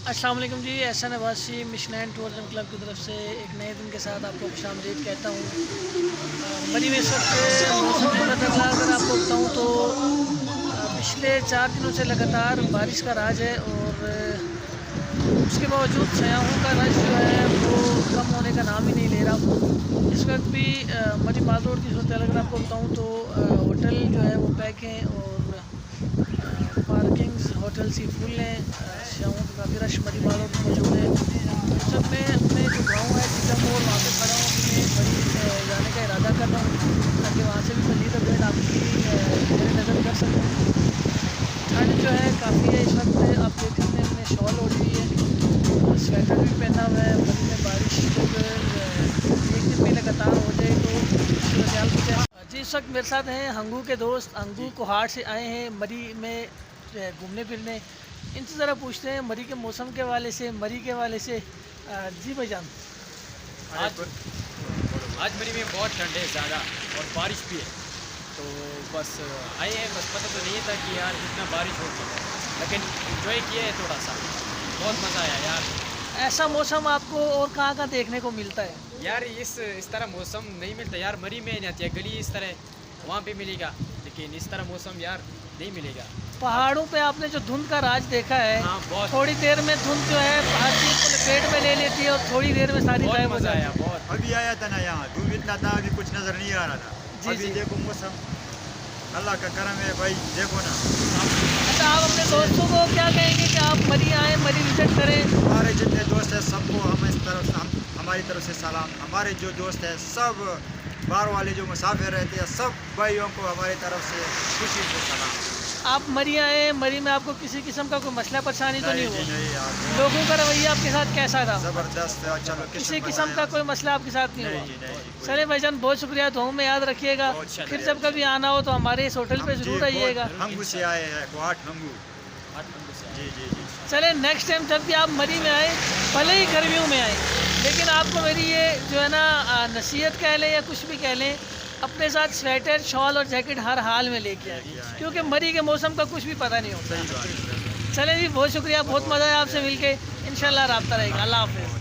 अस्सलाम वालेकुम जी। एहसान अब्बासी मिशनैन टूरिज़म क्लब की तरफ से एक नए दिन के साथ आपको खुशामदीद कहता हूँ। मरी में इस वक्त मौसम की बदला अगर आपको बताऊँ तो पिछले 4 दिनों से लगातार बारिश का राज है और उसके बावजूद सयाहों का रश जो है वो कम होने का नाम ही नहीं ले रहा। इस वक्त भी मरी माल रोड की सूरत अगर आपको बताऊँ तो होटल जो है वो पैक हैं और पार्किंग्स होटल ही फुल हैं। शामों का काफ़ी रश मरी माल रोड में मौजूद है। उस सब में अपने जो गाँव है चिकम और वहाँ पर खड़ा हूँ कि मैं मरी जाने का इरादा कर रहा हूँ ताकि वहाँ से भी मज़ीद अपडेट आपकी मेरे नज़र कर सकूँ। ठंड जो है काफ़ी है इस वक्त, आप देख सकते हैं मैंने शॉल ओढ़ी हुई है, स्वेटर भी पहना हुआ है। मरी में बारिश अगर एक दिन में लगातार हो जाए तो सूरत हाल कुछ है जी। इस वक्त मेरे साथ हैं हंगू के दोस्त। हंगू कोहाड़ से आए हैं मरी में घूमने फिरने। इनसे ज़रा पूछते हैं मरी के मौसम के वाले से, मरी के वाले से। जी भाईजान, आज मरी में बहुत ठंड है ज़्यादा और बारिश भी है, तो बस आए हैं। बस पता तो नहीं था कि यार इतना बारिश होगी, लेकिन एंजॉय किया है थोड़ा सा, बहुत मज़ा आया यार। ऐसा मौसम आपको और कहाँ देखने को मिलता है? यार इस तरह मौसम नहीं मिलता यार, मरी में नहीं आती है। गली इस तरह वहाँ पे मिलेगा, लेकिन इस तरह मौसम यार नहीं मिलेगा। पहाड़ों पे आपने जो धुंध का राज देखा है, हाँ, बहुत। थोड़ी देर में धुंध जो है हर चीज़ को लपेट में ले लेती है और थोड़ी देर में सारी गायब हो मज़ा जाती आया है। बहुत। अभी आया था ना यहाँ, धूप इतना था कि कुछ नज़र नहीं आ रहा था। जी, अभी जी। देखो मौसम, अल्लाह का करम है भाई, देखो ना। अच्छा, आप अपने दोस्तों को क्या कहेंगे कि आप मरी आए, मरी विजिट करें? हमारे जितने दोस्त हैं सबको हमारी तरफ से सलाम। हमारे जो दोस्त हैं सब, बाहर वाले जो मुसाफिर रहते हैं, सब भाइयों को हमारी तरफ से खुशी से सलाम। आप मरी आए, मरी में आपको किसी किस्म का कोई मसला परेशानी तो नहीं जी हुआ? नहीं यार, लोगों का रवैया आपके साथ कैसा था? ज़बरदस्त है। चलो किसी किस्म का कोई मसला आपके साथ नहीं नहीं हुआ? जी नहीं। चले भाईजान, बहुत शुक्रिया। दुआओं में याद रखिएगा। बहुत शुक्रिया। फिर जब कभी आना हो तो हमारे इस होटल पे ज़रूर आइएगा। हंगू से आए हैं, कोहाट हंगू। जी जी जी। चले नेक्स्ट टाइम जब भी आप मरी में आए, भले ही गर्मियों में आए, लेकिन आपको मेरी ये जो है ना नसीहत कह लें या कुछ भी कह लें, अपने साथ स्वेटर, शॉल और जैकेट हर हाल में लेके आए, क्योंकि मरी के मौसम का कुछ भी पता नहीं होता। सही बात है। चले जी, बहुत शुक्रिया, बहुत मज़ा आया आपसे मिलके। इंशाल्लाह राब्ता रहेगा। अल्लाह हाफ़िज़।